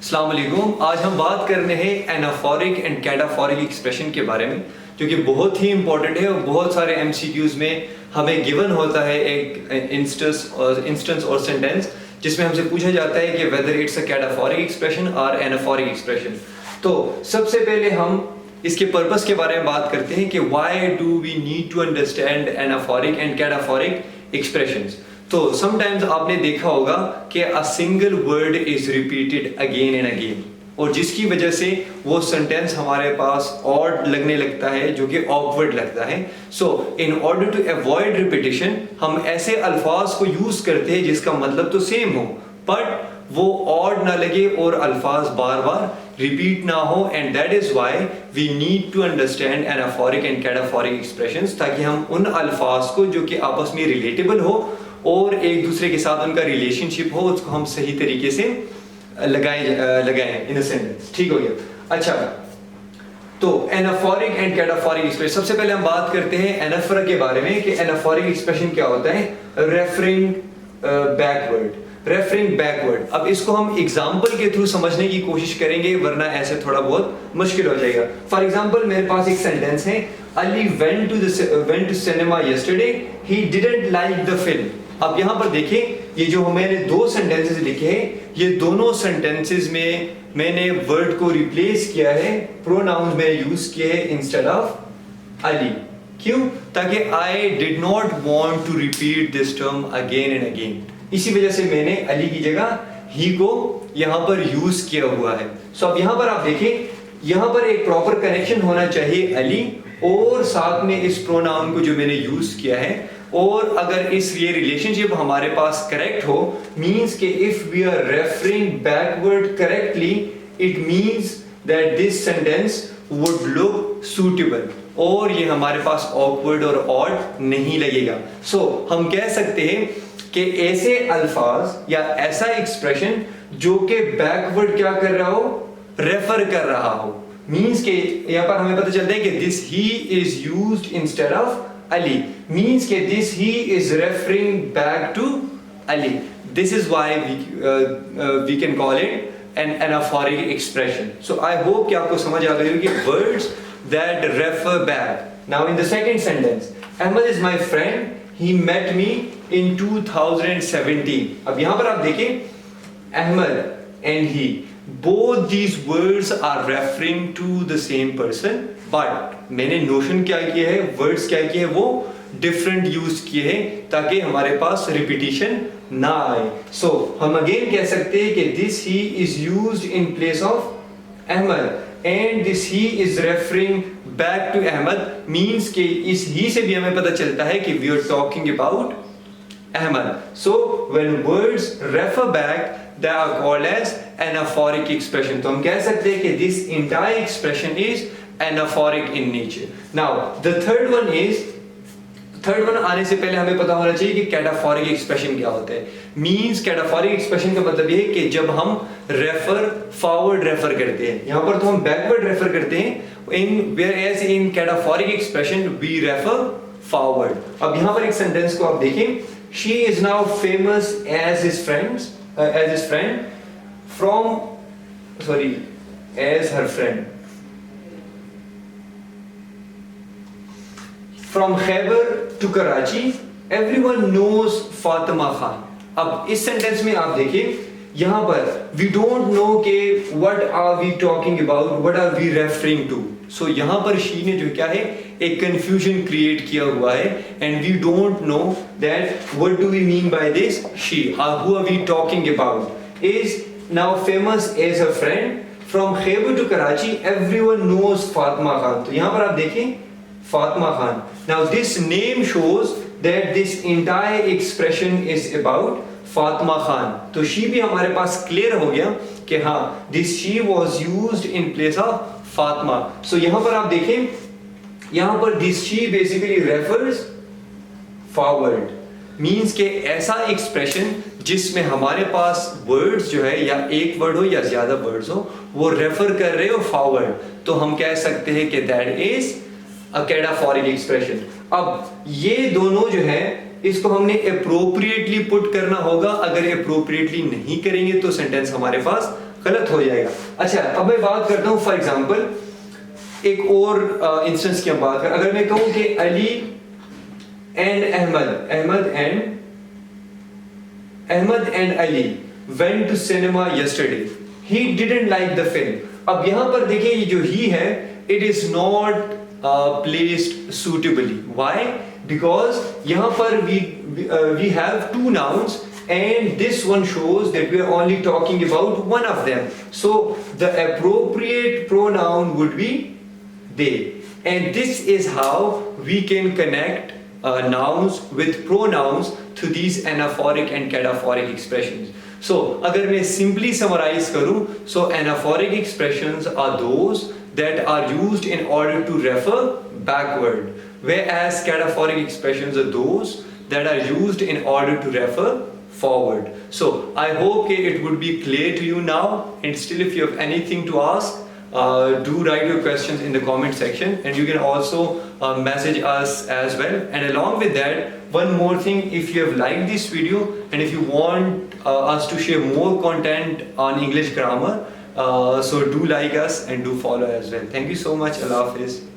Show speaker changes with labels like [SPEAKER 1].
[SPEAKER 1] अस्सलाम वालेकुम। आज हम बात कर रहे हैं एनाफोरिक एंड कैटाफोरिक एक्सप्रेशन के बारे में, जो कि बहुत ही इंपॉर्टेंट है और बहुत सारे एमसीक्यूज में हमें गिवन होता है एक इंस्टेंस और सेंटेंस जिसमें हमसे पूछा जाता है कि whether it's a cataphoric expression और एनाफोरिक एक्सप्रेशन। तो सबसे पहले हम इसके पर्पस के बारे में बात करते हैं कि why do we need to understand anaphoric and cataphoric expressions. तो समटाइम्स आपने देखा होगा कि a single word is repeated again and again, और जिसकी वजह से वो सेंटेंस हमारे पास ऑड लगने लगता है, जो कि ऑकवर्ड लगता है। So in order to avoid repetition हम ऐसे अल्फाज को यूज करते हैं जिसका मतलब तो सेम हो बट वो ऑड ना लगे और अल्फाज बार बार रिपीट ना हो, and that is why we need to understand anaphoric and cataphoric expressions, ताकि हम उन अल्फाज को जो कि आपस में रिलेटेबल हो और एक दूसरे के साथ उनका रिलेशनशिप हो, उसको हम सही तरीके से लगाएं इन अ सेंटेंस। ठीक हो गया। अच्छा, तो एनाफोरिक एंड कैटाफोरिक एक्सप्रेशन, सबसे पहले हम बात करते हैं एनाफोरा के बारे में कि एनाफोरिक एक्सप्रेशन क्या होता है। Referring backward, referring backward. अब इसको हम एग्जांपल के थ्रू समझने की कोशिश करेंगे, वरना ऐसे थोड़ा बहुत मुश्किल हो जाएगा। फॉर एग्जांपल मेरे पास एक सेंटेंस है, Ali went to cinema yesterday, he didn't like the film। अब यहाँ पर देखिए, ये जो मैंने दो सेंटेंसेस लिखे हैं, ये दोनों सेंटेंसेस में मैंने वर्ड को रिप्लेस किया है, प्रोनाउंस में यूज किए हैं इंस्टेड ऑफ अली। क्यों? ताकि I did not want to repeat this term again and again, इसी वजह से मैंने अली की जगह ही को यहाँ पर यूज किया हुआ है। सो अब यहाँ पर आप देखिए, यहाँ पर एक प्रॉपर कनेक्शन होना चाहिए अली और साथ में इस प्रोनाउन को जो मैंने यूज किया है, और अगर इस ये रिलेशनशिप हमारे पास करेक्ट हो, मींस के if we are referring backward correctly, it means that this sentence would look suitable, और ये हमारे पास ऑकवर्ड और ऑड नहीं लगेगा। सो हम कह सकते हैं कि ऐसे अल्फाज या ऐसा एक्सप्रेशन जो कि बैकवर्ड क्या कर रहा हो, रेफर कर रहा हो, मींस के यहाँ पर हमें पता चलता है कि this he is used instead of Ali, means के this he is referring back to Ali. This is why we can call it an anaphoric expression. So I hope कि आपको समझ आ गई होगी words that refer back. Now in the second sentence, Ahmed is my friend, he met me in 2017। अब यहां पर आप देखें, Ahmad and he, both these words are referring to the same person, but मैंने नोशन क्या किया है, वर्ड्स क्या किए हैं, वो डिफरेंट यूज किए हैं ताकि हमारे पास रिपीटिशन ना आए। सो हम अगेन कह सकते हैं कि this he is used in place of Ahmad, and this he is referring back to Ahmad, means के इस ही से भी हमें पता चलता है कि we are talking about Ahmad. So when words refer back, they are called as anaphoric expression। तो हम कह सकते हैं कि this entire expression is anaphoric in nature। Now the third one आने से पहले हमें पता होना चाहिए कि कैटाफोरिक एक्सप्रेशन क्या होता है। मींस कैटाफोरिक एक्सप्रेशन का मतलब ये है कि जब हम रेफर फॉरवर्ड रेफर करते हैं, यहाँ पर तो हम बैकवर्ड रेफर करते हैं, whereas in cataphoric expression we refer forward। अब यहाँ पर एक सेंटेंस को आप देखें, she is now famous as his friend as her friend from Khyber to Karachi, everyone knows Fatima Khan। अब इस सेंटेंस में आप देखिए, यहां पर we don't know के what are we talking about, what are we referring to। सो यहां पर she ने जो क्या है, एक confusion create किया हुआ है, and we don't know that what do we mean by this she, or who are we talking about, is now famous as a friend from Khyber to Karachi, everyone knows Fatima Khan। तो यहां पर आप देखें Fatima Khan। Now this name shows that this entire expression is about Fatima Khan। तो she भी हमारे पास clear हो गया कि हाँ, this she was used in place of Fatima। So यहाँ पर आप देखें, यहाँ पर this she basically refers forward, means के ऐसा एक्सप्रेशन जिसमें हमारे पास वर्ड्स जो है, या एक वर्ड हो या ज्यादा वर्ड्स हो, वो रेफर कर रहे हो फॉरवर्ड, तो हम कह सकते हैं कि that is a cataphoric expression. अब ये दोनों जो है, इसको हमने अप्रोप्रिएटली पुट करना होगा, अगर अप्रोप्रिएटली नहीं करेंगे तो सेंटेंस हमारे पास गलत हो जाएगा। अच्छा, अब मैं बात करता हूँ फॉर एग्जांपल एक और इंस्टेंस की हम बात करें। अगर मैं कहूँ कि Ali and Ahmad and Ali went to cinema yesterday. He didn't like the film. अब यहाँ पर देखिए ये जो he है, it is not placed suitably. Why? Because यहाँ पर we have two nouns and this one shows that we are only talking about one of them. So the appropriate pronoun would be they. And this is how we can connect nouns with pronouns to these anaphoric and cataphoric expressions. So, अगर मैं simply summarize करूँ, so anaphoric expressions are those that are used in order to refer backward, whereas cataphoric expressions are those that are used in order to refer forward. So, I hope it would be clear to you now, and still if you have anything to ask, do write your questions in the comment section, and you can also message us as well. And along with that, one more thing, if you have liked this video and if you want us to share more content on English grammar, so do like us and do follow as well. Thank you so much. Allah Hafiz.